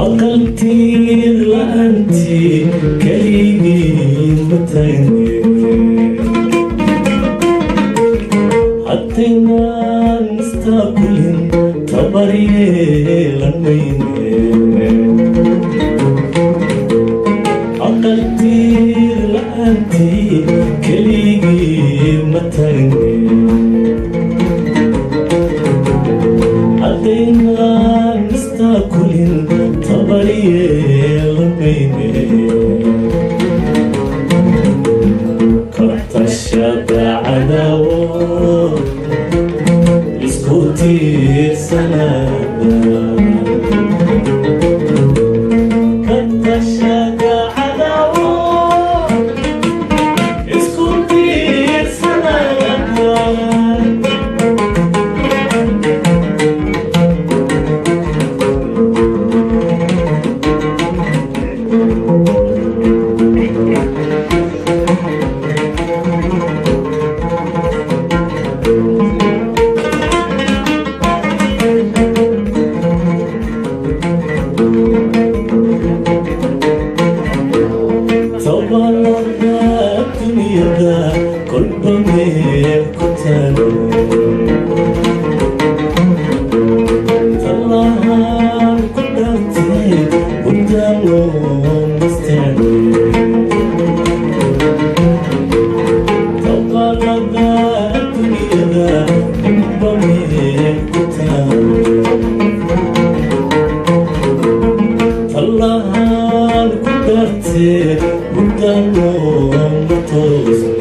aqaltiir la'aantii keligii ma taagni haddaynaan istaaqulin tabaryeelan mayne aqaltiir la'aantii keligii ma taagni haddaynaan istaaqulin tabaryeelan mayne kortashada cadawo isku tiirsanada kortashada cadawo isku tiirsanada tabarada dunyada kolba meel ku taalo tallahan ku dhaartay guddaan looma istaagin tabarada dunyada kolba meel ku taalo tallahan ku dhaartay guddaan looma toosno